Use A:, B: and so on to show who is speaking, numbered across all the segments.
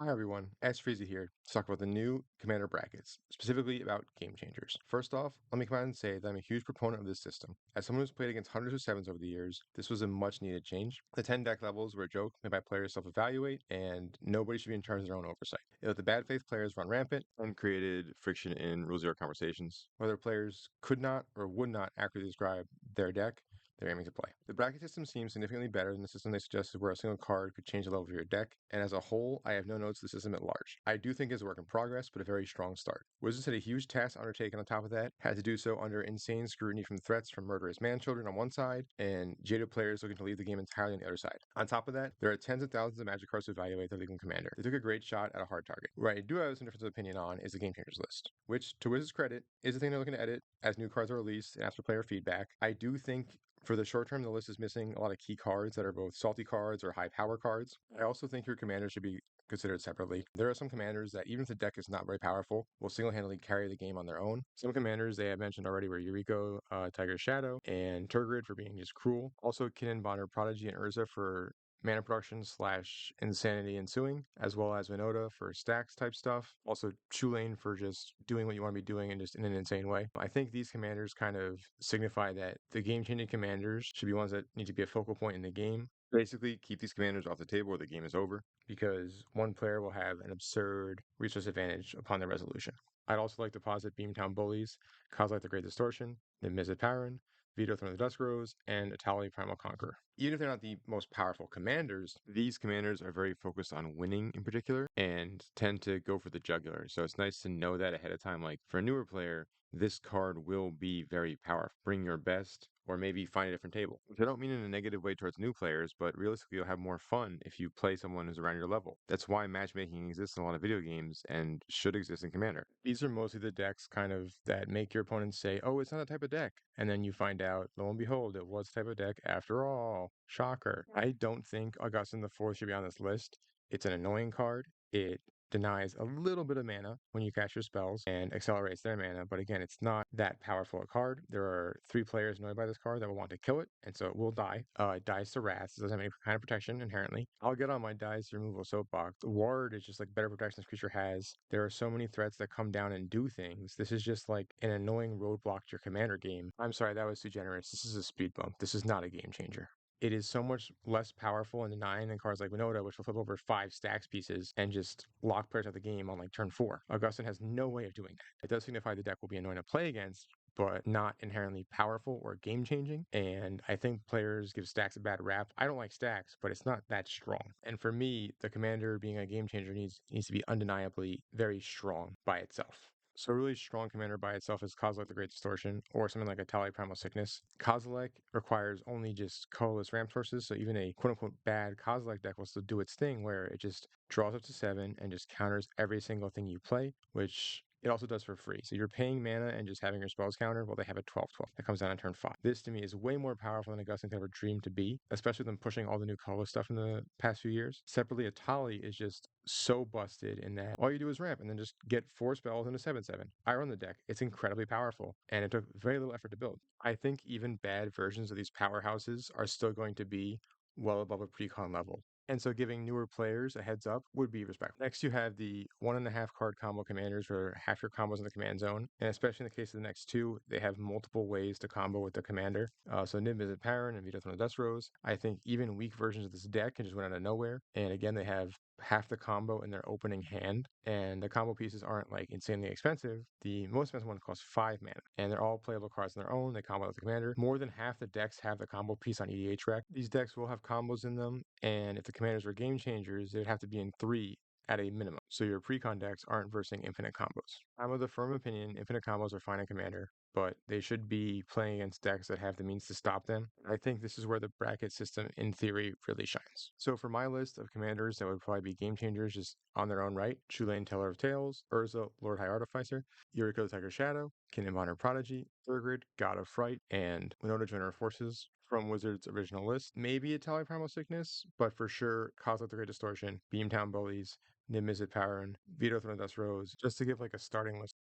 A: Hi everyone, S Freezy here to talk about the new Commander brackets, specifically about game changers. First off, let me come out and say that I'm a huge proponent of this system. As someone who's played against hundreds of sevens over the years, this was a much needed change. The 10 deck levels were a joke made by players self-evaluate, and nobody should be in charge of their own oversight. It let the bad faith players run rampant and created friction in Rule Zero conversations, whether players could not or would not accurately describe their deck they're aiming to play. The bracket system seems significantly better than the system they suggested where a single card could change the level of your deck, and as a whole, I have no notes to the system at large. I do think it's a work in progress, but a very strong start. Wizards had a huge task undertaken on top of that, had to do so under insane scrutiny from threats from murderous manchildren on one side, and jaded players looking to leave the game entirely on the other side. On top of that, there are tens of thousands of Magic cards to evaluate the legal commander. They took a great shot at a hard target. Where I do have some difference of opinion on is the Game Changers list, which, to Wizards' credit, is the thing they're looking to edit as new cards are released and after player feedback. I do think for the short term, the list is missing a lot of key cards that are both salty cards or high power cards. I also think your commander should be considered separately. There are some commanders that, even if the deck is not very powerful, will single-handedly carry the game on their own. Some commanders they have mentioned already were Yuriko, Tiger Shadow, and Turgid for being just cruel. Also, Kinnan, Bonner, Prodigy, and Urza for mana production / insanity ensuing, as well as Winota for stacks type stuff. Also Chulane for just doing what you want to be doing and just in an insane way. I think these commanders kind of signify that the game-changing commanders should be ones that need to be a focal point in the game. Basically, keep these commanders off the table or the game is over, because one player will have an absurd resource advantage upon their resolution. I'd also like to posit Beamtown Bullies, Kozilek the Great Distortion, the Mizzet Paran, Vito Throne of the Dusk Rose, and Atali Primal Conqueror. Even if they're not the most powerful commanders, these commanders are very focused on winning in particular and tend to go for the jugular. So it's nice to know that ahead of time. Like for a newer player, this card will be very powerful. Bring your best, or maybe find a different table. Which I don't mean in a negative way towards new players, but realistically, you'll have more fun if you play someone who's around your level. That's why matchmaking exists in a lot of video games and should exist in Commander. These are mostly the decks kind of that make your opponents say, oh, it's not a type of deck. And then you find out, lo and behold, it was a type of deck after all. Shocker. I don't think Augustin the Fourth should be on this list. It's an annoying card. It denies a little bit of mana when you cast your spells and accelerates their mana, but again, it's not that powerful a card. There are 3 players annoyed by this card that will want to kill it, and so it will die. It dies to Wrath. It doesn't have any kind of protection inherently. I'll get on my dies removal soapbox. Ward is just like better protection this creature has. There are so many threats that come down and do things. This is just like an annoying roadblock to your commander game. I'm sorry, that was too generous. This is a speed bump. This is not a game changer. It is so much less powerful in denying than cards like Winota, which will flip over 5 stacks pieces and just lock players out of the game on like turn 4. Augustin has no way of doing that. It does signify the deck will be annoying to play against, but not inherently powerful or game changing. And I think players give stacks a bad rap. I don't like stacks, but it's not that strong. And for me, the commander being a game changer needs to be undeniably very strong by itself. So a really strong commander by itself is Kozilek the Great Distortion, or something like Atali Primal Sickness. Kozilek requires only just colorless ramp sources, so even a quote-unquote bad Kozilek deck will still do its thing, where it just draws up to 7 and just counters every single thing you play, which it also does for free. So you're paying mana and just having your spells counter. Well, they have a 12/12 that comes down on turn 5. This to me is way more powerful than Augustin could ever dream to be, especially them pushing all the new color stuff in the past few years. Separately, Atali is just so busted in that all you do is ramp and then just get 4 spells into 7/7. I run the deck. It's incredibly powerful, and it took very little effort to build. I think even bad versions of these powerhouses are still going to be well above a precon level. And so giving newer players a heads up would be respectful. Next, you have the 1.5 card combo commanders where half your combos in the command zone. And especially in the case of the next 2, they have multiple ways to combo with the commander. So Niv Mizzet Paran and Vito Throne of the Dust Rose. I think even weak versions of this deck can just win out of nowhere. And again, they have half the combo in their opening hand, and the combo pieces aren't like insanely expensive. The most expensive one costs 5 mana, and they're all playable cards on their own. They combo with the commander. More than half the decks have the combo piece on EDH rec. These decks will have combos in them, and if the commanders were game changers, they'd have to be in 3 at a minimum. So your precon decks aren't versing infinite combos. I'm of the firm opinion infinite combos are fine in Commander, but they should be playing against decks that have the means to stop them. I think this is where the bracket system, in theory, really shines. So for my list of commanders that would probably be game changers just on their own right, Chulane Teller of Tales, Urza, Lord High Artificer, Yuriko the Tiger Shadow, Kinnan Bonner Prodigy, Thurgrid, God of Fright, and Winota Joiner of Forces from Wizards' original list. Maybe Atali Primal Sickness, but for sure, Kozilek the Great Distortion, Beamtown Bullies, Niv Mizzet Paran, Vito Throne of the Dust Rose, just to give like a starting list.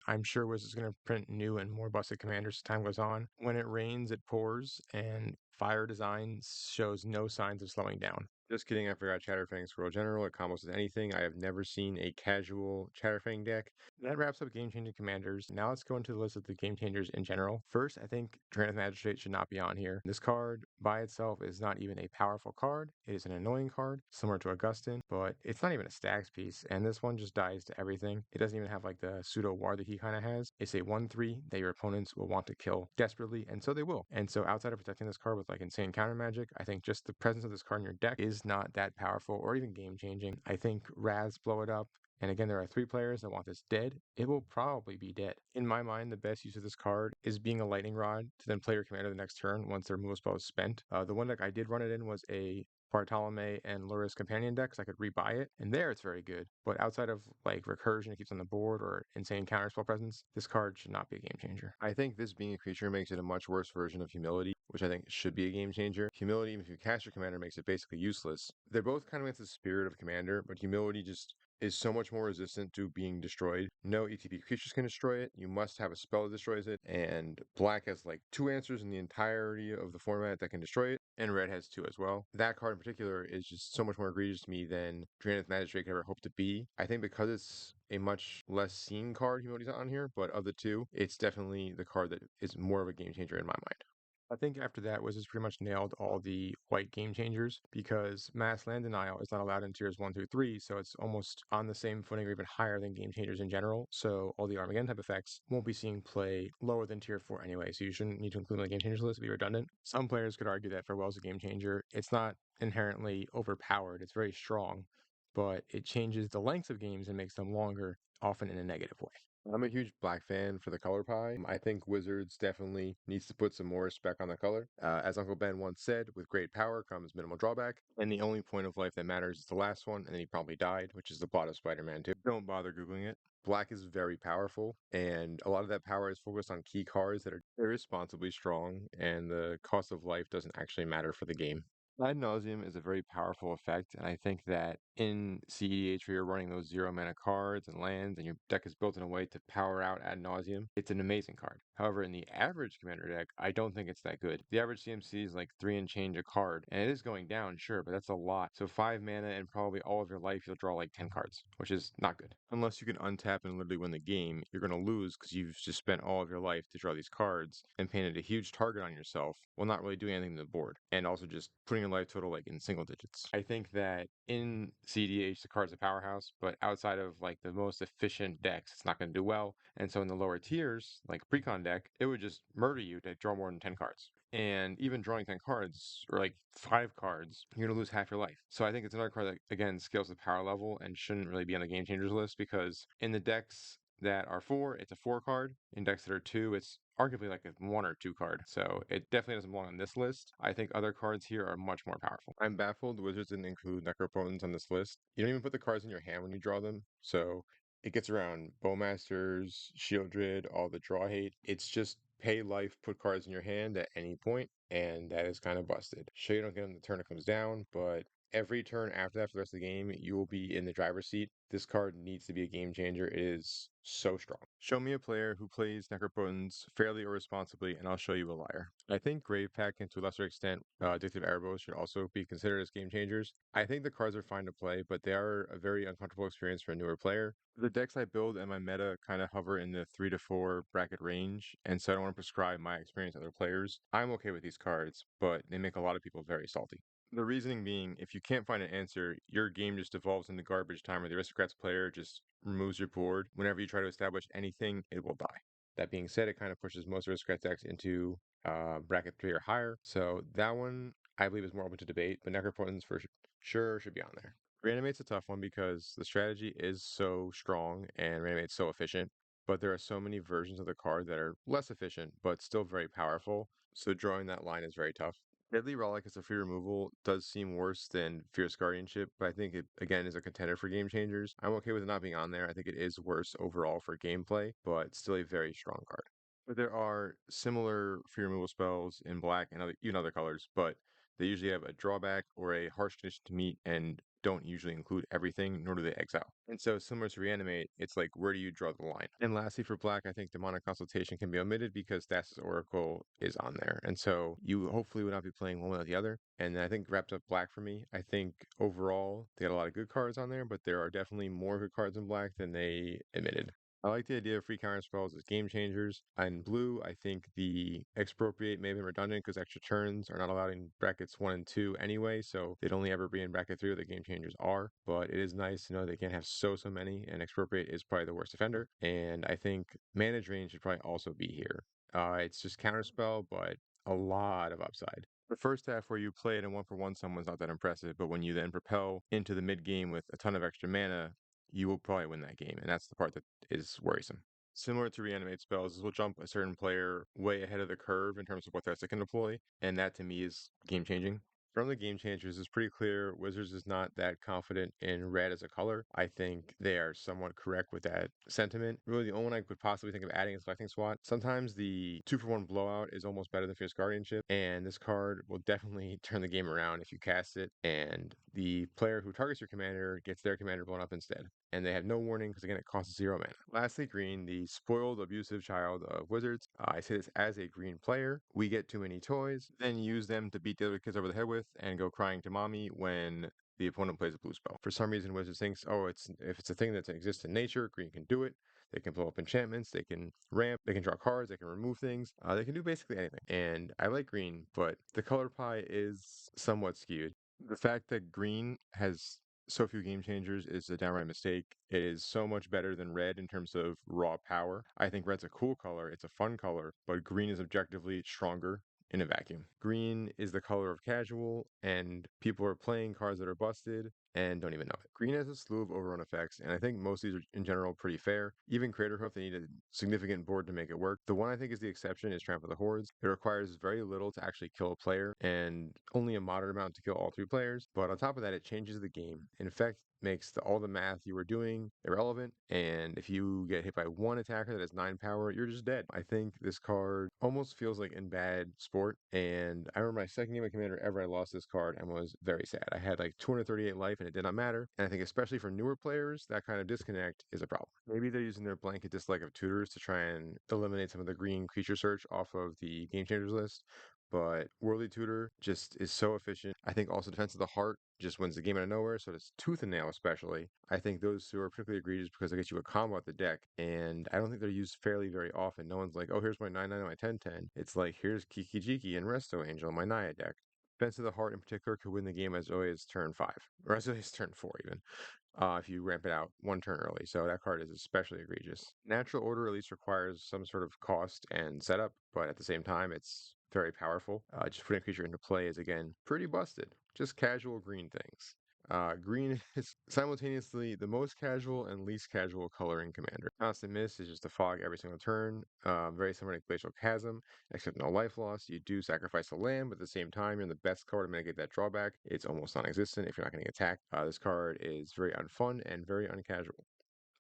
A: I'm sure Wizards is going to print new and more busted commanders as time goes on. When it rains, it pours, and Fire Design shows no signs of slowing down. Just kidding, I forgot Chatterfang Squirrel General. It combos with anything. I have never seen a casual Chatterfang deck. That wraps up game changing commanders. Now let's go into the list of the game changers in general. First, I think Drain of Magistrate should not be on here. This card by itself is not even a powerful card. It is an annoying card, similar to Augustin, but it's not even a stacks piece. And this one just dies to everything. It doesn't even have like the pseudo war that he kind of has. It's a 1/3 that your opponents will want to kill desperately, and so they will. And so outside of protecting this card with like insane counter magic, I think just the presence of this card in your deck is not that powerful or even game changing. I think Raz blow it up. And again, there are 3 players that want this dead. It will probably be dead. In my mind, the best use of this card is being a lightning rod to then play your commander the next turn once their removal spell is spent. The one deck I did run it in was a Bartolome and Luris companion decks. I could rebuy it, and there it's very good. But outside of like recursion it keeps on the board or insane counterspell presence, this card should not be a game changer. I think this being a creature makes it a much worse version of Humility, which I think should be a game changer. Humility, even if you cast your commander, makes it basically useless. They're both kind of against the spirit of commander, but Humility just is so much more resistant to being destroyed. No ETB creatures can destroy it. You must have a spell that destroys it, and black has like 2 answers in the entirety of the format that can destroy it, and red has 2 as well. That card in particular is just so much more egregious to me than Draenith Magistrate could ever hope to be. I think because it's a much less seen card, Humility's not on here, but of the two, it's definitely the card that is more of a game changer in my mind. I think after that, Wizards pretty much nailed all the white game changers because mass land denial is not allowed in tiers 1 through 3, so it's almost on the same footing or even higher than game changers in general. So all the Armageddon type effects won't be seeing play lower than tier 4 anyway, so you shouldn't need to include them in the game changers list to be redundant. Some players could argue that Farewell's a game changer. It's not inherently overpowered, it's very strong, but it changes the lengths of games and makes them longer, often in a negative way. I'm a huge black fan for the color pie. I think Wizards definitely needs to put some more respect on the color. As Uncle Ben once said, with great power comes minimal drawback, and the only point of life that matters is the last one, and then he probably died, which is the plot of Spider-Man 2. Don't bother Googling it. Black is very powerful, and a lot of that power is focused on key cards that are irresponsibly strong, and the cost of life doesn't actually matter for the game. Ad nauseum is a very powerful effect, and I think that in CEDH, where you're running those 0 mana cards and lands, and your deck is built in a way to power out ad nauseum, it's an amazing card. However, in the average commander deck, I don't think it's that good. The average CMC is like 3 and change a card, and it is going down, sure, but that's a lot. So 5 mana and probably all of your life, you'll draw like 10 cards, which is not good. Unless you can untap and literally win the game, you're going to lose because you've just spent all of your life to draw these cards and painted a huge target on yourself while not really doing anything to the board, and also just putting your life total like in single digits. I think that in CDH, the card's a powerhouse, but outside of like the most efficient decks, it's not going to do well. And so in the lower tiers, like Precon deck, it would just murder you to draw more than 10 cards. And even drawing 10 cards, or like 5 cards, you're going to lose half your life. So I think it's another card that, again, scales the power level and shouldn't really be on the game changers list because in the decks that are 4, it's a 4 card. In decks that are 2, it's arguably like a 1 or 2 card. So it definitely doesn't belong on this list. I think other cards here are much more powerful. I'm baffled the Wizards didn't include Necropotence on this list. You don't even put the cards in your hand when you draw them. So it gets around Bowmasters, Shieldred, all the draw hate. It's just pay life, put cards in your hand at any point, and that is kind of busted. Sure, you don't get them the turn it comes down, but every turn after that for the rest of the game, you will be in the driver's seat. This card needs to be a game changer. It is so strong. Show me a player who plays Necropotence fairly or responsibly, and I'll show you a liar. I think Grave Pack and to a lesser extent, Addictive Erebos should also be considered as game changers. I think the cards are fine to play, but they are a very uncomfortable experience for a newer player. The decks I build and my meta kind of hover in the 3 to 4 bracket range, and so I don't want to prescribe my experience to other players. I'm okay with these cards, but they make a lot of people very salty. The reasoning being, if you can't find an answer, your game just devolves into garbage time where the Aristocrats player just removes your board. Whenever you try to establish anything, it will die. That being said, it kind of pushes most Aristocrats decks into bracket 3 or higher. So that one, I believe, is more open to debate, but Necropotence for sure should be on there. Reanimate's a tough one because the strategy is so strong and Reanimate's so efficient, but there are so many versions of the card that are less efficient, but still very powerful. So drawing that line is very tough. Deadly Relic as a free removal does seem worse than Fierce Guardianship, but I think it, again, is a contender for game changers. I'm okay with it not being on there. I think it is worse overall for gameplay, but still a very strong card. But there are similar free removal spells in black and even other colors, but they usually have a drawback or a harsh condition to meet and don't usually include everything, nor do they exile. And so, similar to Reanimate, it's like, where do you draw the line? And lastly, for Black, I think Demonic Consultation can be omitted because Thassa's Oracle is on there. And so, you hopefully would not be playing one without the other. And I think wraps up Black for me. I think overall, they got a lot of good cards on there, but there are definitely more good cards in Black than they admitted. I like the idea of free counter spells as game changers. In blue, I think the expropriate may have been redundant because extra turns are not allowed in brackets 1 and 2 anyway, so they'd only ever be in bracket 3 where the game changers are. But it is nice to know they can't have so many, and expropriate is probably the worst offender. And I think mana drain should probably also be here. It's just counter spell, but a lot of upside. The first half where you play it in 1-for-1 someone's not that impressive, but when you then propel into the mid game with a ton of extra mana, you will probably win that game, and that's the part that is worrisome. Similar to reanimate spells, this will jump a certain player way ahead of the curve in terms of what threats it can deploy, and that to me is game changing. From the game changers, it's pretty clear Wizards is not that confident in red as a color. I think they are somewhat correct with that sentiment. Really, the only one I could possibly think of adding is Collecting SWAT. Sometimes the 2-for-1 blowout is almost better than Fierce Guardianship, and this card will definitely turn the game around if you cast it, and the player who targets your commander gets their commander blown up instead. And they have no warning because, again, it costs 0 mana. Lastly, green, the spoiled, abusive child of Wizards. I say this as a green player. We get too many toys, then use them to beat the other kids over the head with and go crying to mommy when the opponent plays a blue spell. For some reason, Wizards thinks, oh, if it's a thing that exists in nature, green can do it. They can blow up enchantments, they can ramp, they can draw cards, they can remove things. They can do basically anything. And I like green, but the color pie is somewhat skewed. The fact that green has so few game changers is a downright mistake. It is so much better than red in terms of raw power. I think red's a cool color, it's a fun color, but green is objectively stronger in a vacuum. Green is the color of casual, and people are playing cards that are busted and don't even know it. Green has a slew of overrun effects, and I think most of these are in general pretty fair. Even Crater Hoof, they need a significant board to make it work. The one I think is the exception is Trample the Hordes. It requires very little to actually kill a player, and only a moderate amount to kill all 3 players. But on top of that, it changes the game. In effect, makes all the math you were doing irrelevant, and if you get hit by one attacker that has 9 power, you're just dead. I think this card almost feels like in bad sport, and I remember my second game of Commander ever, I lost this card and was very sad. I had like 238 life and it did not matter, and I think especially for newer players, that kind of disconnect is a problem. Maybe they're using their blanket dislike of tutors to try and eliminate some of the green creature search off of the game changers list, but Worldly Tutor just is so efficient. I think also Defense of the Heart just wins the game out of nowhere, so does Tooth and Nail especially. I think those two are particularly egregious because they get you a combo at the deck, and I don't think they're used fairly very often. No one's like, oh, here's my 9/9 and my 10/10. It's like, here's Kiki Jiki and Resto Angel, my Naya deck. Defense of the Heart in particular could win the game as early as turn 5, or as early as turn 4 even, if you ramp it out 1 turn early. So that card is especially egregious. Natural Order at least requires some sort of cost and setup, but at the same time, it's very powerful. Just putting a creature into play is, again, pretty busted. Just casual green things. Green is simultaneously the most casual and least casual color in Commander. Constant Miss is just a fog every single turn, very similar to Glacial Chasm, except no life loss. You do sacrifice a land, but at the same time, you're in the best card to mitigate that drawback. It's almost non-existent if you're not getting attacked. This card is very unfun and very uncasual.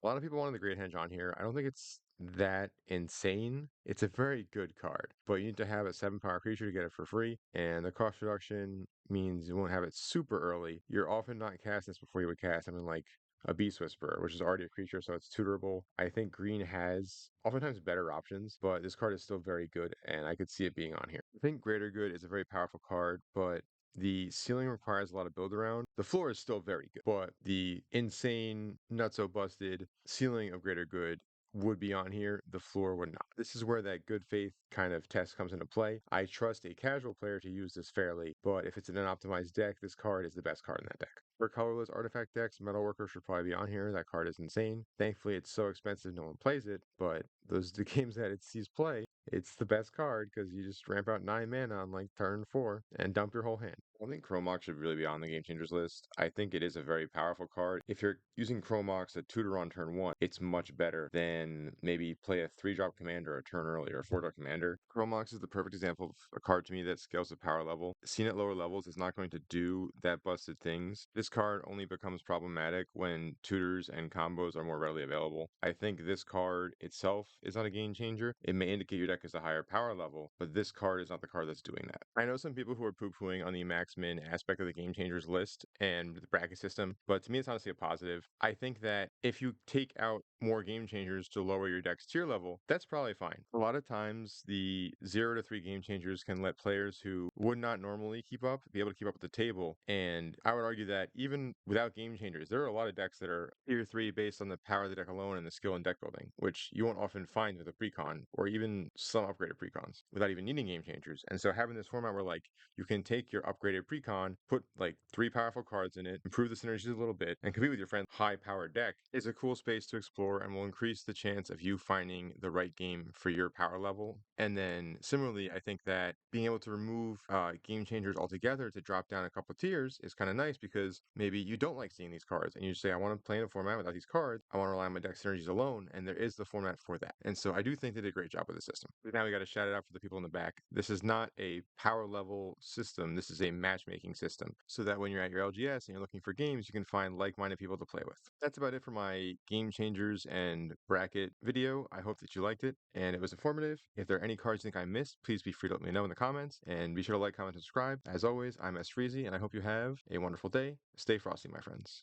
A: A lot of people wanted the Great Henge on here. I don't think it's that insane. It's a very good card, but you need to have a 7-power creature to get it for free, and the cost reduction means you won't have it super early. You're often not casting this before you would cast something like a Beast Whisperer, which is already a creature, so it's tutorable. I think green has oftentimes better options, but this card is still very good, and I could see it being on here. I think Greater Good is a very powerful card, but the ceiling requires a lot of build around. The floor is still very good, but the insane, not so busted ceiling of Greater Good would be on here. The floor would not. This is where that good faith kind of test comes into play. I trust a casual player to use this fairly, but if it's an unoptimized deck, this card is the best card in that deck. For colorless artifact decks, Metalworker should probably be on here. That card is insane. Thankfully, it's so expensive no one plays it, but those are the games that it sees play. It's the best card because you just ramp out 9 mana on like turn 4 and dump your whole hand. I think Chromox should really be on the Game Changers list. I think it is a very powerful card. If you're using Chromox to tutor on turn 1, it's much better than maybe play a 3-drop commander a turn early or a 4-drop commander. Chromox is the perfect example of a card to me that scales to power level. Seen at lower levels is not going to do that busted things. This card only becomes problematic when tutors and combos are more readily available. I think this card itself is not a game changer. It may indicate your deck is a higher power level, but this card is not the card that's doing that. I know some people who are poo-pooing on the maximum aspect of the game changers list and the bracket system, but to me, it's honestly a positive. I think that if you take out more game changers to lower your deck's tier level, that's probably fine. A lot of times, the 0 to 3 game changers can let players who would not normally keep up be able to keep up with the table. And I would argue that even without game changers, there are a lot of decks that are tier 3 based on the power of the deck alone and the skill in deck building, which you won't often find with a precon or even some upgraded precons without even needing game changers. And so having this format where like you can take your upgraded precon, put like 3 powerful cards in it, improve the synergies a little bit, and compete with your friend's high powered deck is a cool space to explore and will increase the chance of you finding the right game for your power level. And then similarly, I think that being able to remove game changers altogether to drop down a couple tiers is kind of nice because maybe you don't like seeing these cards and you just say, I want to play in a format without these cards. I want to rely on my deck synergies alone. And there is the format for that. And so I do think they did a great job with the system. But now we got to shout it out for the people in the back. This is not a power level system. This is a matchmaking system. So that when you're at your LGS and you're looking for games, you can find like-minded people to play with. That's about it for my game changers and bracket video. I hope that you liked it and it was informative. If there are any cards you think I missed, please be free to let me know in the comments and be sure to like, comment, and subscribe. As always, I'm S. Freezy and I hope you have a wonderful day. Stay frosty, my friends.